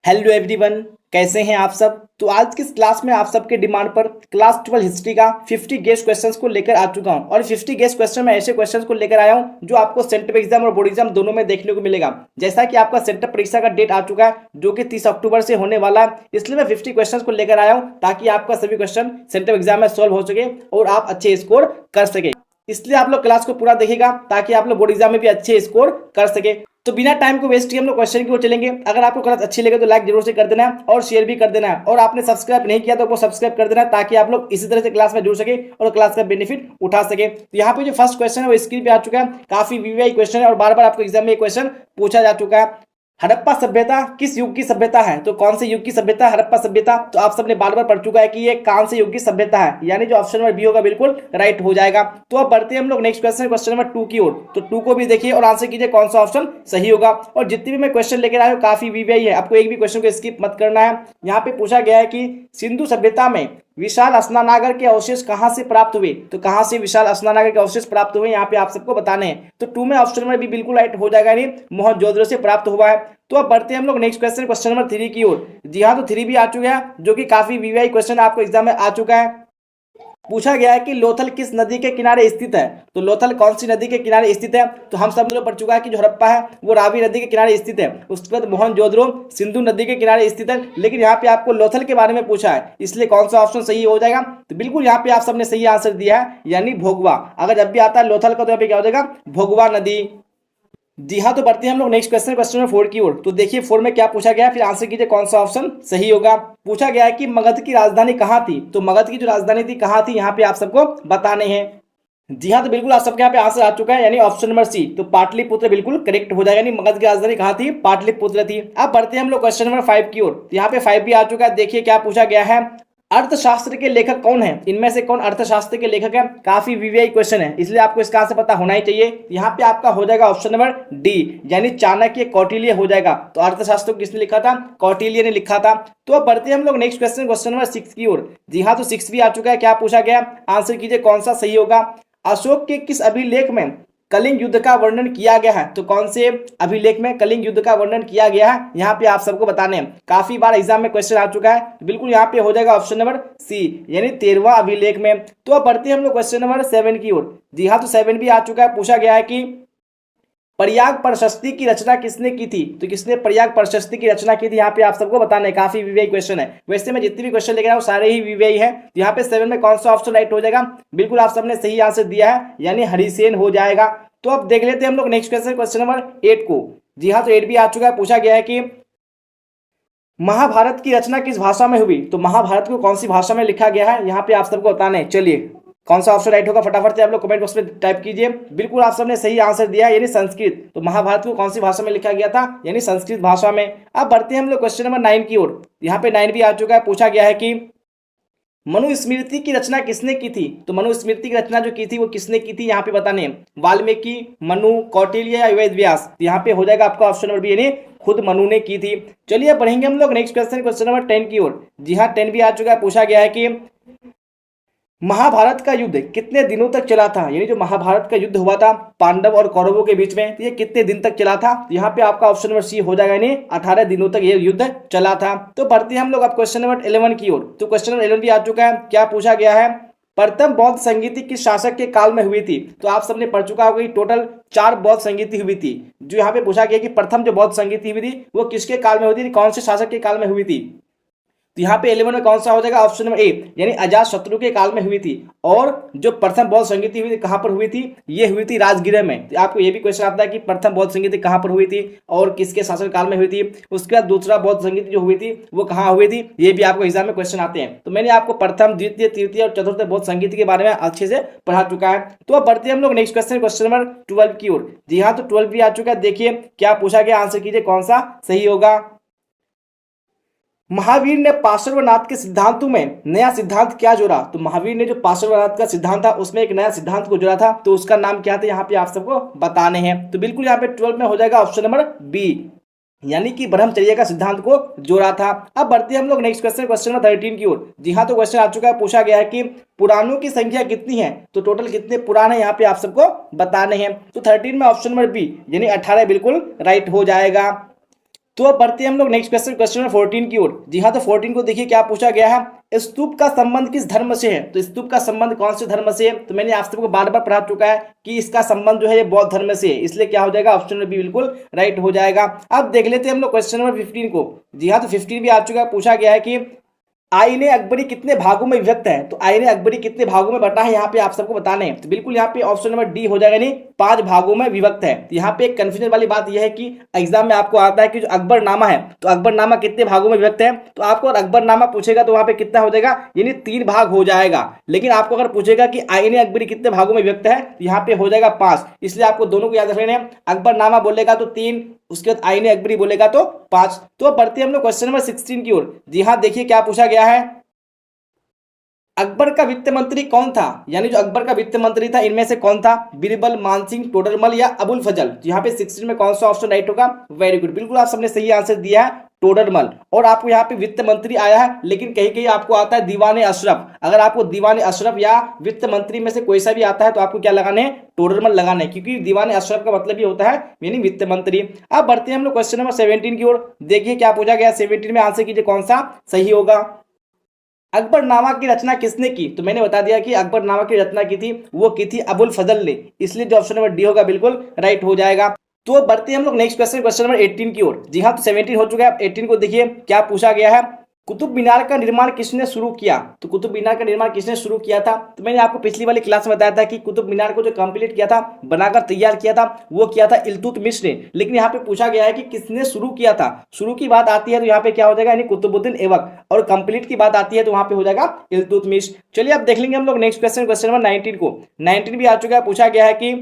Hello everyone, कैसे हैं आप सब। तो आज की इस क्लास में आप सबके डिमांड पर क्लास 12 हिस्ट्री का 50 गेस्ट क्वेश्चंस को लेकर आ चुका हूं। और 50 गेस्ट क्वेश्चन में ऐसे क्वेश्चंस को लेकर आया हूं जो आपको सेंट्रल एग्जाम और बोर्ड एग्जाम दोनों में देखने को मिलेगा। जैसा कि आपका सेंटर परीक्षा का डेट आ चुका है जो कि 30 अक्टूबर से होने वाला है, इसलिए मैं 50 क्वेश्चन को लेकर आया हूँ ताकि आपका सभी क्वेश्चन सेंट्रल एग्जाम में सोल्व हो सके और आप अच्छे स्कोर कर सके। इसलिए आप लोग क्लास को पूरा देखिएगा ताकि आप लोग बोर्ड एग्जाम में भी अच्छे स्कोर कर सके। तो बिना टाइम को वेस्ट किए हम लोग क्वेश्चन की ओर चलेंगे। अगर आपको क्लास अच्छी लगे तो लाइक जरूर से कर देना है और शेयर भी कर देना है, और आपने सब्सक्राइब नहीं किया तो वो सब्सक्राइब कर देना है ताकि आप लोग इसी तरह से क्लास में जुड़ सके और क्लास का बेनिफिट उठा सके। तो यहाँ पे जो फर्स्ट क्वेश्चन है वो स्क्रीन पे आ चुका है। काफी वीवीआई क्वेश्चन है और बार बार आपको एग्जाम में ये क्वेश्चन पूछा जा चुका है। हड़प्पा सभ्यता किस युग की सभ्यता है? तो कौन से युग की सभ्यता है हड़प्पा सभ्यता? तो आप सबने बार बार पढ़ चुका है कि ये कौन से युग की सभ्यता है, यानी जो ऑप्शन नंबर बी होगा बिल्कुल राइट हो जाएगा। तो अब बढ़ते हैं हम लोग नेक्स्ट क्वेश्चन, क्वेश्चन नंबर 2 की ओर। तो 2 को भी देखिए और आंसर कीजिए कौन सा ऑप्शन सही होगा। और जितनी भी मैं क्वेश्चन लेकर आया हूँ काफी वीवीआई है, आपको एक भी क्वेश्चन को स्किप मत करना है। यहाँ पे पूछा गया है कि सिंधु सभ्यता में विशाल स्नानागार के अवशेष कहां से प्राप्त हुए? तो कहां से विशाल स्नानागार के अवशेष प्राप्त हुए यहाँ पे आप सबको बताने हैं। तो 2 में ऑप्शन नंबर बी बिल्कुल राइट हो जाएगा, नहीं मोहनजोदड़ो से प्राप्त हुआ है। तो अब बढ़ते हैं हम लोग नेक्स्ट क्वेश्चन, क्वेश्चन नंबर 3 की ओर। जी हाँ, तो 3 भी आ चुका है जो कि काफी वीवीआई क्वेश्चन आपको एग्जाम में आ चुका है। पूछा गया है कि लोथल किस नदी के किनारे स्थित है? तो लोथल कौन सी नदी के किनारे स्थित है? तो हम सब लोग पढ़ चुका है कि जो हड़प्पा है वो रावी नदी के किनारे स्थित है। उसके बाद मोहनजोदड़ो सिंधु नदी के किनारे स्थित है, लेकिन यहाँ पे आपको लोथल के बारे में पूछा है, इसलिए कौन सा ऑप्शन सही हो जाएगा? तो बिल्कुल यहाँ पे आप सबने सही आंसर दिया है, यानी भोगवा। अगर जब भी आता है लोथल का तो यहाँ पे क्या हो जाएगा? भोगवा नदी। जी हाँ, तो बढ़ते हैं हम लोग नेक्स्ट क्वेश्चन, क्वेश्चन नंबर 4 की ओर। तो देखिए 4 में क्या पूछा गया है, फिर आंसर कीजिए कौन सा ऑप्शन सही होगा। पूछा गया है कि मगध की राजधानी कहाँ थी? तो मगध की जो राजधानी थी कहाँ थी, यहाँ पे आप सबको बताने हैं। जी हाँ, तो बिल्कुल आप सबके यहाँ पे आंसर आ चुका है, यानी ऑप्शन नंबर सी, तो पाटलिपुत्र बिल्कुल करेक्ट हो जाएगा। यानी मगध की राजधानी कहाँ थी? पाटलिपुत्र थी। अब बढ़ते हैं हम लोग क्वेश्चन नंबर 5 की ओर। यहाँ पे 5 भी आ चुका है। देखिए क्या पूछा गया है, अर्थशास्त्र के लेखक कौन है? इनमें से कौन अर्थशास्त्र के लेखक है? काफी वीवीआई क्वेश्चन है, इसलिए आपको इसका आंसर पता होना ही चाहिए। यहाँ पे आपका हो जाएगा ऑप्शन नंबर डी, यानी चाणक्य कौटिल्य हो जाएगा। तो अर्थशास्त्र को किसने लिखा था? कौटिल्य ने लिखा था। तो अब बढ़ते हैं हम लोग नेक्स्ट क्वेश्चन, क्वेश्चन नंबर 6 की ओर। जी हाँ, तो 6 भी आ चुका है। क्या पूछा गया, आंसर कीजिए कौन सा सही होगा। अशोक के किस अभिलेख में कलिंग युद्ध का वर्णन किया गया है? तो कौन से अभिलेख में कलिंग युद्ध का वर्णन किया गया है, यहाँ पे आप सबको बताने हैं। काफी बार एग्जाम में क्वेश्चन आ चुका है, तो बिल्कुल यहाँ पे हो जाएगा ऑप्शन नंबर सी, यानी 13वां अभिलेख में। तो अब बढ़ते हैं हम लोग क्वेश्चन नंबर 7 की ओर। जी हाँ, तो 7 भी आ चुका है। पूछा गया है कि प्रयाग प्रशस्ति की रचना किसने की थी? तो किसने प्रयाग प्रशस्ति की रचना की थी, यहाँ पे आप सबको बताना है। काफी वीवीआई क्वेश्चन है, वैसे मैं जितने भी क्वेश्चन लेकर आया हूँ सारे ही वीवीआई है। तो यहाँ पे 7 में कौन सा ऑप्शन राइट हो जाएगा? बिल्कुल आप सबने सही आंसर दिया है, यानी हरिसेन हो जाएगा। तो अब देख लेते हैं हम लोग नेक्स्ट क्वेश्चन, क्वेश्चन नंबर 8 को। जी हाँ, तो 8 भी आ चुका है। पूछा गया है कि महाभारत की रचना किस भाषा में हुई? तो महाभारत को कौन सी भाषा में लिखा गया है, यहाँ पे आप सबको बताना है। चलिए कौन सा ऑप्शन राइट होगा फटाफट से आप लोग कमेंट बॉक्स में टाइप कीजिए। बिल्कुल आप सबने सही आंसर दिया है, यानी संस्कृत। तो महाभारत को कौन सी भाषा में लिखा गया था? यानी संस्कृत भाषा में। अब बढ़ते हैं हम लोग क्वेश्चन नंबर 9 की ओर। यहाँ पे 9 भी आ चुका है। पूछा गया है कि मनुस्मृति की रचना किसने की थी? तो मनुस्मृति की रचना जो की थी वो किसने की थी, यहाँ पे बताने। वाल्मीकि, मनु, कौटिल्य या वेद व्यास? तो यहाँ पे हो जाएगा आपका ऑप्शन नंबर बी, यानी खुद मनु ने की थी। चलिए अब बढ़ेंगे हम लोग नेक्स्ट क्वेश्चन, क्वेश्चन नंबर 10 की ओर। जी हाँ, 10 भी आ चुका है। पूछा गया है कि महाभारत का युद्ध कितने दिनों तक चला था? यानी जो महाभारत का युद्ध हुआ था पांडव और कौरवों के बीच में, तो ये कितने दिन तक चला था? यहाँ पे आपका ऑप्शन नंबर सी हो जाएगा, यानी 18 दिनों तक ये युद्ध चला था। तो बढ़ते हैं हम लोग अब क्वेश्चन नंबर 11 की ओर। तो क्वेश्चन नंबर 11 भी आ चुका है। क्या पूछा गया है, प्रथम बौद्ध संगीति किस शासक के काल में हुई थी? तो आप सबने पढ़ चुका होगा कि टोटल 4 बौद्ध संगीति हुई थी। जो यहाँ पे पूछा गया कि प्रथम जो बौद्ध संगीति हुई थी वो किसके काल में हुई थी, कौन से शासक के काल में हुई थी? तो यहाँ पे 11 में कौन सा हो जाएगा? ऑप्शन नंबर ए, यानी अजात शत्रु के काल में हुई थी। और जो प्रथम बौद्ध संगीति हुई थी कहाँ पर हुई थी? ये हुई थी राजगृह में। तो आपको ये भी क्वेश्चन आता है कि प्रथम बौद्ध संगीति कहाँ पर हुई थी और किसके शासन काल में हुई थी। उसके बाद दूसरा बौद्ध संगीति जो हुई थी वो कहाँ हुई थी, ये भी आपको एग्जाम में क्वेश्चन आते हैं। तो मैंने आपको प्रथम, द्वितीय, तृतीय और चतुर्थ बौद्ध संगीति के बारे में अच्छे से पढ़ा चुका है। तो अब बढ़ते हैं हम लोग नेक्स्ट क्वेश्चन, क्वेश्चन नंबर 12 की ओर। जी हाँ, तो 12 भी आ चुका है। देखिए क्या पूछा गया, आंसर कीजिए कौन सा सही होगा। महावीर ने पार्श्वनाथ के सिद्धांतों में नया सिद्धांत क्या जोड़ा? तो महावीर ने जो पार्श्वनाथ का सिद्धांत था उसमें एक नया सिद्धांत को जोड़ा था, तो उसका नाम क्या था, यहाँ पे आप सबको बताने हैं। तो बिल्कुल यहाँ पे 12 में हो जाएगा ऑप्शन नंबर बी, यानी कि ब्रह्मचर्य का सिद्धांत को जोड़ा था। अब बढ़ते हैं हम लोग नेक्स्ट क्वेश्चन, क्वेश्चन नंबर 13 की ओर। जी हाँ, तो क्वेश्चन आ चुका है। पूछा गया है कि पुराणों की संख्या कितनी है? तो टोटल कितने पुराण है, यहाँ पे आप सबको बताने हैं। तो 13 में ऑप्शन नंबर बी, यानी 18 बिल्कुल राइट हो जाएगा। तो अब बढ़ते हैं हम लोग नेक्स्ट क्वेश्चन, क्वेश्चन नंबर 14 की ओर। जी हाँ, तो 14 को देखिए क्या पूछा गया है, स्तूप का संबंध किस धर्म से है। तो स्तूप का संबंध कौन से धर्म से है, तो मैंने आप सबको बार बार पढ़ा चुका है कि इसका संबंध जो है ये बौद्ध धर्म से है, इसलिए क्या हो जाएगा, ऑप्शन नंबर बी बिल्कुल राइट हो जाएगा। अब देख लेते हैं हम लोग क्वेश्चन नंबर 15 को। जी हाँ, तो 15 भी आ चुका है, पूछा गया है कि आईने अकबरी कितने भागों में विभक्त है। तो आईने अकबरी कितने भागों में बटा है, यहाँ पे आप सबको बताने हैं। तो बिल्कुल यहाँ पे ऑप्शन नंबर डी हो जाएगा, यानी 5 भागों में विभक्त है। तो यहाँ पे एक कंफ्यूजन वाली बात यह है कि एग्जाम में आपको आता है कि जो अकबरनामा है, तो अकबरनामा कितने भागों में विभक्त है। तो आपको अगर अकबरनामा पूछेगा तो वहां पे कितना हो जाएगा, यानी 3 भाग हो जाएगा। लेकिन आपको अगर पूछेगा कि आईने अकबरी कितने भागों में विभक्त है, तो यहाँ पे हो जाएगा 5। इसलिए आपको दोनों को याद रखना है, अकबरनामा बोलेगा तो 3, उसके बाद आईने अकबरी बोलेगा तो 5। तो अब बढ़ते हैं हम लोग क्वेश्चन नंबर 16 की ओर। जी हाँ, देखिए क्या पूछा गया है, अकबर का वित्त मंत्री कौन था। यानी जो अकबर का वित्त मंत्री था इनमें से कौन था, बीरबल, मानसिंह, टोडरमल या अबुल फजल। यहाँ पे 16 में कौन सा ऑप्शन राइट होगा, वेरी गुड, बिल्कुल आप सबने सही आंसर दिया है, टोडरमल। और आपको यहाँ पे वित्त मंत्री आया है, लेकिन कहीं कहीं आपको आता है दीवाने अशरफ। अगर आपको दीवाने अशरफ या वित्त मंत्री में से कोई सा भी आता है तो आपको क्या लगाने हैं, टोडरमल लगाने, क्योंकि दीवाने अशरफ का मतलब ये होता है यानी वित्त मंत्री। अब बढ़ते हैं हम लोग क्वेश्चन नंबर 17 की ओर। देखिए क्या पूछा गया, 17 में आंसर कीजिए कौन सा सही होगा। अकबरनामा की रचना किसने की। तो मैंने बता दिया कि अकबरनामा की रचना की थी, वो की थी अबुल फजल ने, इसलिए जो ऑप्शन नंबर डी होगा बिल्कुल राइट हो जाएगा। तो बढ़ते हैं हम लोग नेक्स्ट क्वेश्चन, क्वेश्चन नंबर 18 की ओर। जी हाँ, तो 17 हो चुका है, 18 को देखिए क्या पूछा गया है, कुतुब मीनार का निर्माण किसने शुरू किया। तो कुतुब मीनार का निर्माण किसने शुरू किया था। तो मैंने आपको पिछली वाली क्लास में बताया था कि कुतुब मीनार को जो कंप्लीट किया था, बनाकर तैयार किया था, वो किया था इल्तुतमिश ने। लेकिन यहाँ पे पूछा गया है कि किसने शुरू किया था। शुरू की बात आती है तो यहाँ पे क्या हो जाएगा, यानी कुतुबुद्दीन ऐबक, और कंप्लीट की बात आती है तो वहां पे हो जाएगा इल्तुतमिश। चलिए अब देख लेंगे हम लोग नेक्स्ट क्वेश्चन, क्वेश्चन नंबर 19 को। 19 भी आ चुका है, पूछा गया है कि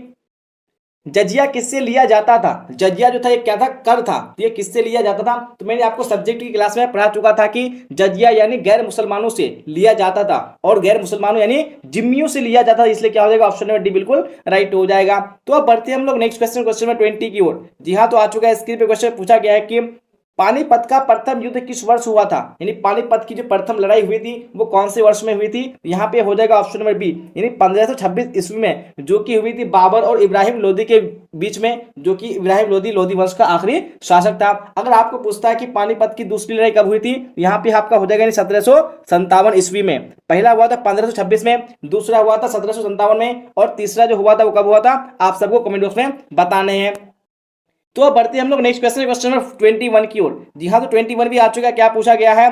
जजिया किससे लिया जाता था। जजिया जो था ये क्या था, कर था, ये किससे लिया जाता था। तो मैंने आपको सब्जेक्ट की क्लास में पढ़ा चुका था कि जजिया यानी गैर मुसलमानों से लिया जाता था, और गैर मुसलमानों यानी जिम्मियों से लिया जाता था, इसलिए क्या हो जाएगा, ऑप्शन नंबर डी बिल्कुल राइट हो जाएगा। तो अब बढ़ते हैं हम लोग नेक्स्ट क्वेश्चन, क्वेश्चन नंबर 20 की ओर। जी हाँ, तो आ चुका है स्क्रीन पे क्वेश्चन, पूछा गया है कि पानीपत का प्रथम युद्ध किस वर्ष हुआ था। यानी पानीपत की जो प्रथम लड़ाई हुई थी वो कौन से वर्ष में हुई थी। यहाँ पे हो जाएगा ऑप्शन नंबर बी, यानी 1526 ईस्वी में, जो कि हुई थी बाबर और इब्राहिम लोदी के बीच में, जो कि इब्राहिम लोदी वंश का आखिरी शासक था। अगर आपको पूछता है कि पानीपत की दूसरी लड़ाई कब हुई थी, यहाँ पे आपका हो जाएगा 1757 ईस्वी में। पहला हुआ था 1526 में, दूसरा हुआ था 1757 में, और तीसरा जो हुआ था वो कब हुआ था, आप सबको कमेंट बॉक्स में बताने हैं। तो अब बढ़ते हैं हम लोग नेक्स्ट क्वेश्चन, क्वेश्चन नंबर 21 की ओर। जी हाँ, तो 21 भी आ चुका है, क्या पूछा गया है,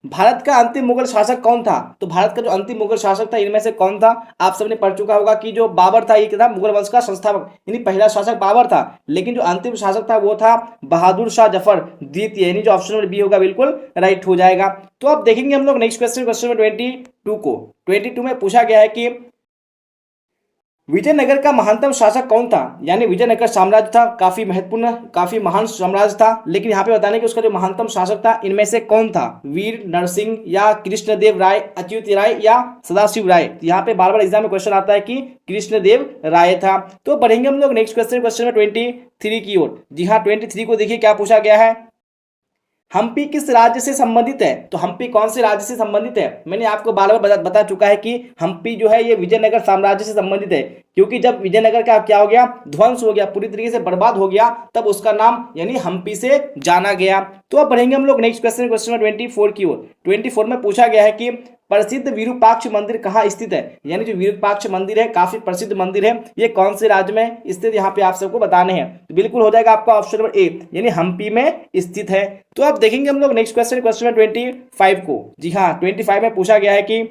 भारत का अंतिम मुगल शासक कौन था। तो भारत का जो अंतिम मुगल शासक था इनमें से कौन था। आप सबने पढ़ चुका होगा कि जो बाबर था ये क्या था, मुगल वंश का संस्थापक, यानी पहला शासक बाबर था, लेकिन जो अंतिम शासक था वो था बहादुर शाह जफर द्वितीय, यानी जो ऑप्शन नंबर बी होगा बिल्कुल राइट हो जाएगा। तो अब देखेंगे हम लोग नेक्स्ट क्वेश्चन, क्वेश्चन नंबर 22 को। 22 में पूछा गया है कि विजयनगर का महानतम शासक कौन था। यानी विजयनगर साम्राज्य था, काफी महत्वपूर्ण, काफी महान साम्राज्य था, लेकिन यहाँ पे बताने कि उसका जो महानतम शासक था इनमें से कौन था, वीर नरसिंह या कृष्णदेव राय, अच्युत राय या सदाशिव राय। यहाँ पे बार बार एग्जाम में क्वेश्चन आता है कि कृष्णदेव राय था। तो बढ़ेंगे हम लोग नेक्स्ट क्वेश्चन, क्वेश्चन नंबर 23 की ओर। जी हाँ, 23 को देखिए क्या पूछा गया है, हम्पी किस राज्य से संबंधित है। तो हम्पी कौन से राज्य से संबंधित है। मैंने आपको बार बार बता चुका है कि हम्पी जो है ये विजयनगर साम्राज्य से संबंधित है, क्योंकि जब विजयनगर का क्या हो गया, ध्वंस हो गया, पूरी तरीके से बर्बाद हो गया, तब उसका नाम यानी हम्पी से जाना गया। तो अब बढ़ेंगे हम लोग नेक्स्ट क्वेश्चन, क्वेश्चन नंबर 24 की ओर। 24 में पूछा गया है कि प्रसिद्ध विरूपाक्ष मंदिर कहाँ स्थित है। यानी जो विरूपाक्ष मंदिर है काफी प्रसिद्ध मंदिर है, ये कौन से राज्य में स्थित, यहाँ पे आप सबको बताने हैं। तो बिल्कुल हो जाएगा आपका ऑप्शन नंबर ए, यानी हम्पी में स्थित है। तो अब देखेंगे हम लोग नेक्स्ट क्वेश्चन, क्वेश्चन नंबर 25 को। जी हाँ, 25 में पूछा गया है कि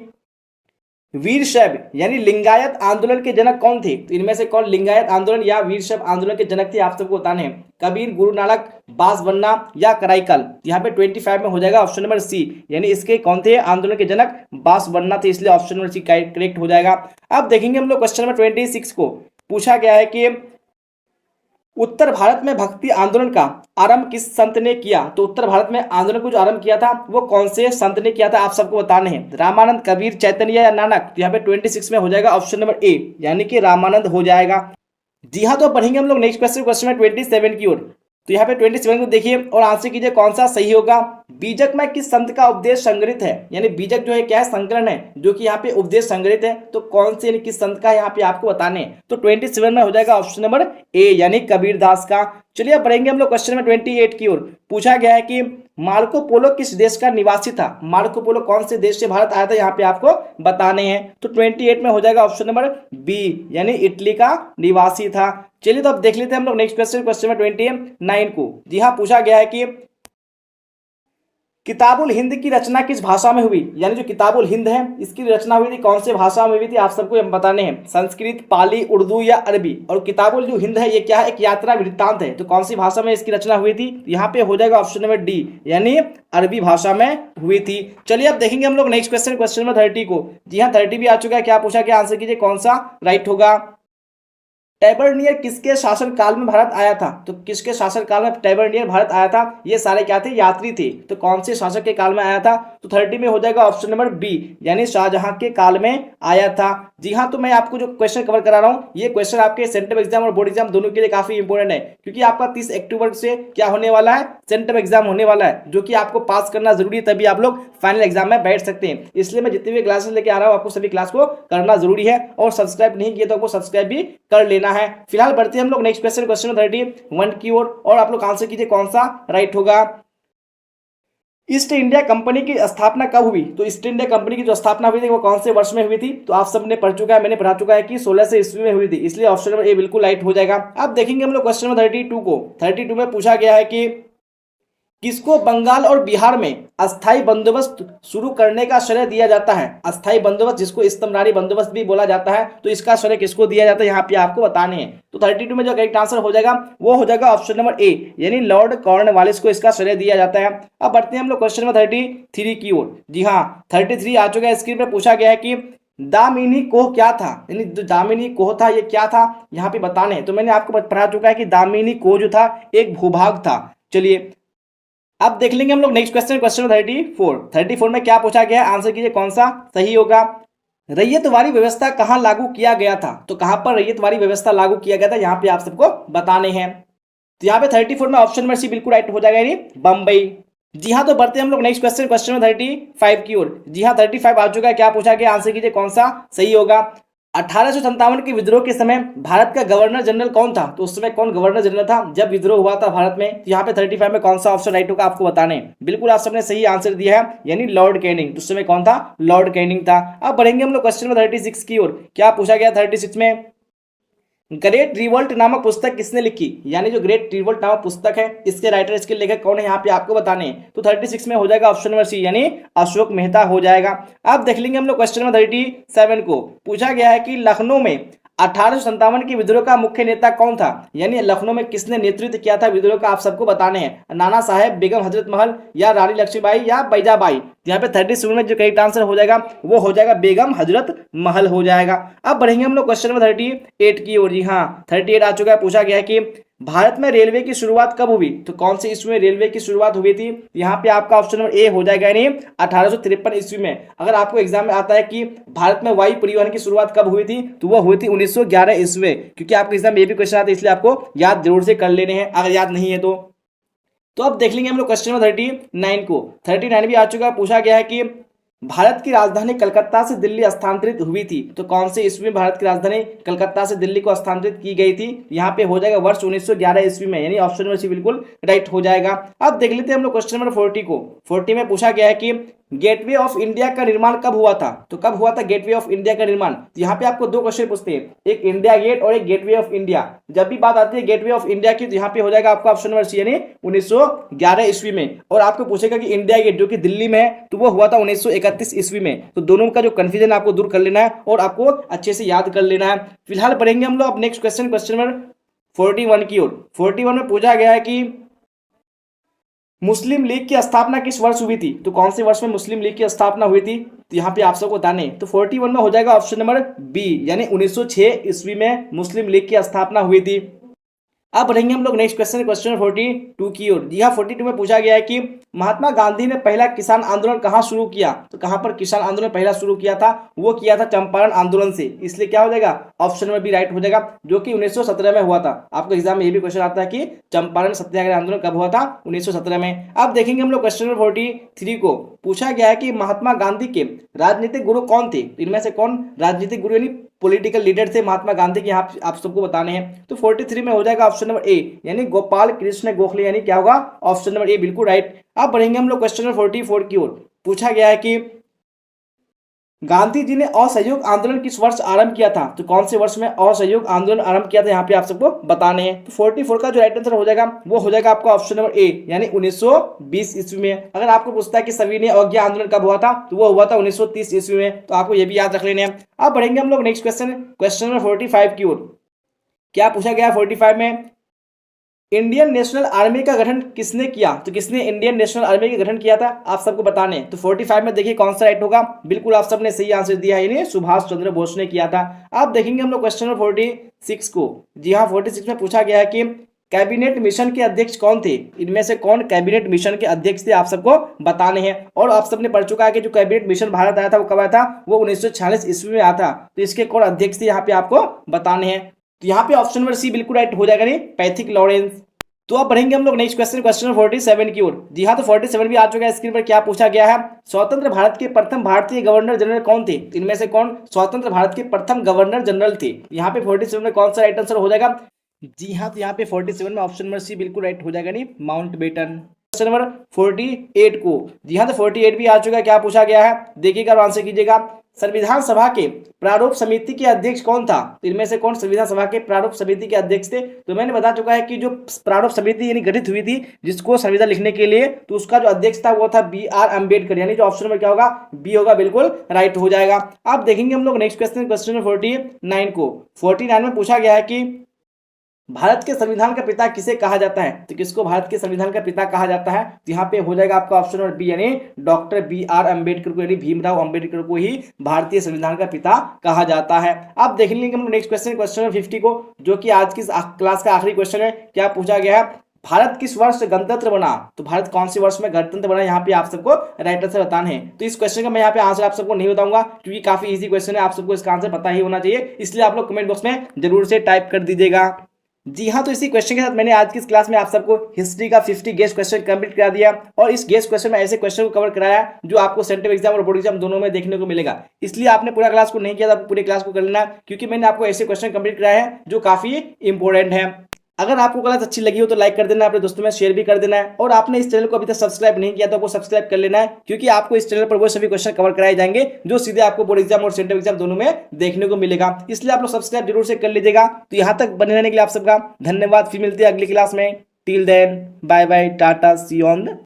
वीरशैव यानी लिंगायत आंदोलन के जनक कौन थे। तो इनमें से कौन लिंगायत आंदोलन या वीरशैव आंदोलन के जनक थे, आप सबको बताने हैं। कबीर, गुरु नानक, बासवन्ना या कराईकल। यहाँ पे 25 में हो जाएगा ऑप्शन नंबर सी, यानी इसके कौन थे आंदोलन के जनक, बासवन्ना थे, इसलिए ऑप्शन नंबर सी करेक्ट हो जाएगा। अब देखेंगे हम लोग क्वेश्चन नंबर 26 को। पूछा गया है कि उत्तर भारत में भक्ति आंदोलन का आरंभ किस संत ने किया। तो उत्तर भारत में आंदोलन को जो आरंभ किया था वो कौन से संत ने किया था, आप सबको बताने हैं। रामानंद, कबीर, चैतन्य या नानक। तो यहाँ पे 26 में हो जाएगा ऑप्शन नंबर ए, यानी कि रामानंद हो जाएगा। जी हाँ, तो बढ़ेंगे हम लोग नेक्स्ट क्वेश्चन, क्वेश्चन नंबर 27 की ओर। तो यहाँ पे 27 को देखिए और आंसर कीजिए कौन सा सही होगा। बीजक में किस संत का उपदेश संग्रहित है। यानी बीजक जो है क्या है, संकलन है, जो कि यहाँ पे उपदेश संग्रहित है, तो कौन से यानी किस संत का यहाँ पे आपको बताने। तो 27 में हो जाएगा ऑप्शन नंबर ए, यानी कबीरदास का। चलिए अब बढ़ेंगे हम लोग क्वेश्चन नंबर 28 की ओर। पूछा गया है कि मार्को पोलो किस देश का निवासी था। मार्को पोलो कौन से देश से भारत आया था, यहाँ पे आपको बताने हैं। तो 28 में हो जाएगा ऑप्शन नंबर बी, यानी इटली का निवासी था। चलिए तो अब देख लेते हैं हम लोग नेक्स्ट क्वेश्चन, क्वेश्चन नंबर 29 को। जी हाँ, पूछा गया है कि किताबुल हिंद की रचना किस भाषा में हुई, यानी जो किताबुल हिंद है इसकी रचना हुई थी कौन से भाषा में हुई थी, आप सबको हम बताने हैं। संस्कृत, पाली, उर्दू या अरबी। और किताबुल जो हिंद है ये क्या है, एक यात्रा वृत्तांत है। तो कौन सी भाषा में इसकी रचना हुई थी, यहाँ पे हो जाएगा ऑप्शन नंबर डी, यानी अरबी भाषा में हुई थी। चलिए अब देखेंगे हम लोग नेक्स्ट क्वेश्चन, क्वेश्चन नंबर 30 को। जी हाँ, 30 भी आ चुका है। क्या पूछा, क्या आंसर कीजिए कौन सा राइट होगा। टैबरनियर किसके शासन काल में भारत आया था। तो किसके शासन काल में टैबरनियर भारत आया था, ये सारे क्या थे, यात्री थे। तो कौन से शासक के काल में आया था, तो 30 में हो जाएगा ऑप्शन नंबर बी, यानी शाहजहां के काल में आया था। जी हाँ, तो मैं आपको जो क्वेश्चन कवर करा रहा हूँ ये क्वेश्चन आपके सेंट्रल एग्जाम और बोर्ड एग्जाम दोनों के लिए काफी इंपॉर्टेंट है, क्योंकि आपका 30 अक्टूबर से क्या होने वाला है, सेंट्रल एग्जाम होने वाला है, जो कि आपको पास करना जरूरी है, तभी आप लोग फाइनल एग्जाम में बैठ सकते हैं। इसलिए मैं जितनी भी क्लासेस लेके आ रहा हूँ आपको सभी क्लास को करना जरूरी है, और सब्सक्राइब नहीं किया तो आपको सब्सक्राइब भी कर लेना है। फिलहाल बढ़ते हैं हम लोग नेक्स्ट क्वेश्चन, क्वेश्चन 31 की ओर, और आप लोग आंसर कीजिए कौन सा राइट होगा। ईस्ट इंडिया कंपनी की स्थापना कब हुई। तो ईस्ट इंडिया कंपनी की जो स्थापना हुई थी वो कौन से वर्ष में हुई थी, तो आप सबने पढ़ चुका है, मैंने पढ़ा चुका है कि 1600 ईस्वी में हुई थी, इसलिए ऑप्शन नंबर ए बिल्कुल राइट हो जाएगा। अब देखेंगे हम लोग क्वेश्चन नंबर 32 को। 32 में पूछा गया है कि किसको बंगाल और बिहार में अस्थाई बंदोबस्त शुरू करने का श्रेय दिया जाता है। अस्थाई बंदोबस्त, जिसको इस्तमरारी बंदोबस्त भी बोला जाता है, तो इसका श्रेय किसको दिया जाता है, यहाँ पे आपको बताने हैं। तो 32 में जो करेक्ट आंसर हो जाएगा वो हो जाएगा ऑप्शन नंबर ए, यानी लॉर्ड कॉर्नवालिस को इसका श्रेय दिया जाता है। अब बढ़ते हैं हम लोग क्वेश्चन नंबर 33 की ओर। जी हाँ, 33 आ चुका है। स्क्रीन पर पूछा गया है कि दामिनी कोह क्या था, यानी जो दामिनी कोह था ये क्या था, यहाँ पे बताने। तो मैंने आपको पढ़ा चुका है कि दामिनी कोह जो था एक भूभाग था। चलिए अब देख लेंगे हम लोग नेक्स्ट क्वेश्चन, क्वेश्चन 34 में क्या पूछा गया है, आंसर कीजिए कौन सा सही होगा। रैयतवाड़ी व्यवस्था कहां लागू किया गया था। तो कहां पर रैयतवाड़ी व्यवस्था लागू किया गया था, यहाँ पे आप सबको बताने हैं। तो यहाँ पे 34 में ऑप्शन नंबर सी बिल्कुल राइट हो जाएगा, यानी बंबई। जी हाँ, तो बढ़ते हैं हम लोग नेक्स्ट क्वेश्चन, क्वेश्चन नंबर 35 की ओर। जी हाँ, 35 आ चुका है। क्या पूछा गया, आंसर कीजिए कौन सा सही होगा। 1857 के विद्रोह के समय भारत का गवर्नर जनरल कौन था। तो उस समय कौन गवर्नर जनरल था जब विद्रोह हुआ था भारत में। तो यहाँ पे 35 में कौन सा ऑप्शन राइट होगा आपको बताने। बिल्कुल आप सबने सही आंसर दिया है, यानी लॉर्ड कैनिंग। तो उस समय कौन था, लॉर्ड कैनिंग था। अब बढ़ेंगे हम लोग क्वेश्चन नंबर 36 की ओर। क्या पूछा गया 36 में, ग्रेट रिवोल्ट नामक पुस्तक किसने लिखी, यानी जो ग्रेट रिवोल्ट नामक पुस्तक है इसके राइटर, इसके लेखक कौन है, यहाँ पे आपको बताने हैं। तो 36 में हो जाएगा ऑप्शन नंबर सी, यानी अशोक मेहता हो जाएगा। अब देख लेंगे हम लोग क्वेश्चन नंबर 37 को। पूछा गया है कि लखनऊ में 1857 के विद्रोह का मुख्य नेता कौन था, यानी लखनऊ में किसने नेतृत्व किया था विद्रोह का, आप सबको बताने हैं। नाना साहेब, बेगम हजरत महल, या रानी लक्ष्मीबाई, या बैजाबाई। यहाँ पे 37 में जो करेक्ट आंसर हो जाएगा वो हो जाएगा बेगम हजरत महल हो जाएगा। अब बढ़ेंगे हम लोग क्वेश्चन नंबर 38 की ओर। जी हाँ, 38 आ चुका है। पूछा गया है कि भारत में रेलवे की शुरुआत कब हुई। तो कौन से ईस्वी में रेलवे की शुरुआत हुई थी, यहाँ पे आपका ऑप्शन नंबर ए हो जाएगा, यानी 1853 ईस्वी में। अगर आपको एग्जाम में आता है कि भारत में वायु परिवहन की शुरुआत कब हुई थी, तो वो हुई थी 1911 ईस्वी में, क्योंकि आपके एग्जाम में ये भी क्वेश्चन आता है, इसलिए आपको याद जरूर से कर लेने हैं अगर याद नहीं है तो अब देख लेंगे हम लोग क्वेश्चन नंबर 39 को। 39 भी आ चुका है। पूछा गया है कि भारत की राजधानी कलकत्ता से दिल्ली स्थानांतरित हुई थी। तो कौन से ईस्वी में भारत की राजधानी कलकत्ता से दिल्ली को स्थानांतरित की गई थी, यहाँ पे हो जाएगा वर्ष 1911 ईस्वी में, यानी ऑप्शन नंबर सी बिल्कुल राइट हो जाएगा। अब देख लेते हैं हम लोग क्वेश्चन नंबर 40 को। 40 में पूछा गया है कि गेटवे ऑफ इंडिया का निर्माण कब हुआ था। तो कब हुआ था गेटवे ऑफ इंडिया का निर्माण, तो यहाँ पे आपको दो क्वेश्चन पूछते हैं, एक इंडिया गेट और एक गेटवे ऑफ इंडिया। जब भी बात आती है गेटवे ऑफ इंडिया की, तो यहाँ पे हो जाएगा आपका ऑप्शन नंबर सी, यानी 1911 ईस्वी में। और आपको पूछेगा कि इंडिया गेट जो कि दिल्ली में है, तो वो हुआ था 1931 ईस्वी में। तो दोनों का जो कंफ्यूजन आपको दूर कर लेना है और आपको अच्छे से याद कर लेना है। फिलहाल पढ़ेंगे हम लोग अब नेक्स्ट क्वेश्चन, क्वेश्चन नंबर 41 की ओर। 41 में पूछा गया है कि मुस्लिम लीग की स्थापना किस वर्ष हुई थी। तो कौन से वर्ष में मुस्लिम लीग की स्थापना हुई थी, तो यहाँ पे आप सबको बताने। तो 41 में हो जाएगा ऑप्शन नंबर बी, यानी 1906 ईस्वी में मुस्लिम लीग की स्थापना हुई थी। अब बढ़ेंगे हम लोग नेक्स्ट क्वेश्चन, क्वेश्चन 42 की ओर। जी हाँ, 42 में पूछा गया है कि महात्मा गांधी ने पहला किसान आंदोलन कहाँ शुरू किया। तो कहाँ पर किसान आंदोलन पहला शुरू किया था, वो किया था चंपारण आंदोलन से, इसलिए क्या हो जाएगा ऑप्शन में भी राइट हो जाएगा, जो कि 1917 में हुआ था। आपको एग्जाम में ये भी क्वेश्चन आता है कि चंपारण सत्याग्रह आंदोलन कब हुआ था, 1917 में। अब देखेंगे हम लोग क्वेश्चन नंबर 43 को। पूछा गया है कि महात्मा गांधी के राजनीतिक गुरु कौन थे। इनमें से कौन राजनीतिक गुरु यानी पॉलिटिकल लीडर थे महात्मा गांधी के, यहाँ आप सबको बताने हैं। तो 43 में हो जाएगा ऑप्शन नंबर ए, यानी गोपाल कृष्ण गोखले, यानी क्या होगा ऑप्शन नंबर ए, बिल्कुल राइट। अब बढ़ेंगे हम लोग क्वेश्चन नंबर 44 की ओर। पूछा गया है कि गांधी जी ने असहयोग आंदोलन किस वर्ष आरंभ किया था? तो कौन से वर्ष में असहयोग आंदोलन आरंभ किया था, यहाँ पे आप सबको बताने हैं। तो 44 का जो राइट आंसर हो जाएगा वो हो जाएगा आपका ऑप्शन नंबर ए, यानी 1920 ईस्वी में। अगर आपको पूछता है कि सविनय अवज्ञा आंदोलन कब हुआ था, तो वो हुआ था 1930 ईस्वी में, तो आपको ये भी याद रख लेने हैं। अब बढ़ेंगे हम लोग नेक्स्ट क्वेश्चन नंबर 45 की ओर। क्या पूछा गया 45 में? इंडियन नेशनल आर्मी का गठन किसने किया? तो किसने इंडियन नेशनल आर्मी का गठन किया था, आप सबको बताने। तो 45 में देखिए कौन सा राइट होगा, बिल्कुल आप सबने सही आंसर दिया है, यानी सुभाष चंद्र बोस ने किया था। अब देखेंगे हम लोग क्वेश्चन नंबर 46 को। जी हाँ, 46 में पूछा गया है कि कैबिनेट मिशन के अध्यक्ष कौन थे? इनमें से कौन कैबिनेट मिशन के अध्यक्ष थे, आप सबको बताने हैं। और आप सबने पढ़ चुका है कि जो कैबिनेट मिशन भारत आया था वो कब आया था, वो 1946 ईस्वी में आया था। तो इसके कौन अध्यक्ष थे, यहाँ पे आपको बताने हैं। तो यहाँ पे ऑप्शन नंबर सी बिल्कुल राइट हो जाएगा, नहीं पैथिक लॉरेंस। तो अब बढ़ेंगे हम लोग नेक्स्ट क्वेश्चन 47 की ओर। जी हाँ, तो 47 भी आ चुका है स्क्रीन पर। क्या पूछा गया है? स्वतंत्र भारत के प्रथम भारतीय गवर्नर जनरल कौन थे? इनमें से कौन स्वतंत्र भारत के प्रथम गवर्नर जनरल थे? यहाँ पे 47 में कौन सा राइट आंसर हो जाएगा? जी हाँ, तो यहाँ पे 47 में ऑप्शन नंबर सी बिल्कुल राइट हो जाएगा, नहीं माउंटबेटन। क्वेश्चन नंबर 48 को। जी हाँ, तो 48 भी आ चुका है। क्या पूछा गया है, देखिएगा और आंसर कीजिएगा। संविधान सभा के प्रारूप समिति के अध्यक्ष कौन था? तो इनमें से कौन संविधान सभा के प्रारूप समिति के अध्यक्ष थे? तो मैंने बता चुका है कि जो प्रारूप समिति यानी गठित हुई थी जिसको संविधान लिखने के लिए, तो उसका जो अध्यक्ष था वो था BR अम्बेडकर, यानी जो ऑप्शन नंबर क्या होगा, बी होगा, बिल्कुल राइट हो जाएगा। अब देखेंगे हम लोग नेक्स्ट क्वेश्चन नंबर 49 को। 49 में पूछा गया है कि भारत के संविधान का पिता किसे कहा जाता है? तो किसको भारत के संविधान का पिता कहा जाता है? तो यहाँ पे हो जाएगा आपका ऑप्शन नंबर बी, यानी डॉक्टर BR अम्बेडकर को, यानी भीमराव अम्बेडकर को ही भारतीय संविधान का पिता कहा जाता है। अब देख लेंगे हम नेक्स्ट क्वेश्चन नंबर 50 को, जो कि आज की क्लास का आखिरी क्वेश्चन है। क्या पूछा गया है? भारत किस वर्ष गणतंत्र बना? तो भारत कौन सी वर्ष में गणतंत्र बना, यहाँ पे आप सबको राइट आंसर बताना है। तो इस क्वेश्चन का मैं यहाँ पे आंसर आप सबको नहीं बताऊंगा, क्योंकि काफी इजी क्वेश्चन है, आप सबको इसका आंसर पता ही होना चाहिए, इसलिए आप लोग कमेंट बॉक्स में जरूर से टाइप कर दीजिएगा। जी हाँ, तो इसी क्वेश्चन के साथ मैंने आज की इस क्लास में आप सबको हिस्ट्री का 50 गेस्ट क्वेश्चन कंप्लीट करा दिया, और इस गेस्ट क्वेश्चन में ऐसे क्वेश्चन को कवर कराया जो आपको सेंट्रल एग्जाम और बोर्ड एग्जाम दोनों में देखने को मिलेगा। इसलिए आपने पूरा क्लास को नहीं किया तो पूरे क्लास को कर लेना, क्योंकि मैंने आपको ऐसे क्वेश्चन कंप्लीट कराया है जो काफी इंपॉर्टेंट है। अगर आपको क्लास अच्छी लगी हो तो लाइक कर देना, अपने दोस्तों में शेयर भी कर देना है, और आपने इस चैनल को अभी तक सब्सक्राइब नहीं किया तो आपको सब्सक्राइब कर लेना है, क्योंकि आपको इस चैनल पर वो सभी क्वेश्चन कवर कराए जाएंगे जो सीधे आपको बोर्ड एग्जाम और सेंट्रल एग्जाम दोनों में देखने को मिलेगा। इसलिए आप लोग सब्सक्राइब जरूर से कर लीजिएगा। तो यहाँ तक बने रहने के लिए आप सबका धन्यवाद। फिर मिलते हैं अगली क्लास में। Till then bye bye, tata, see on the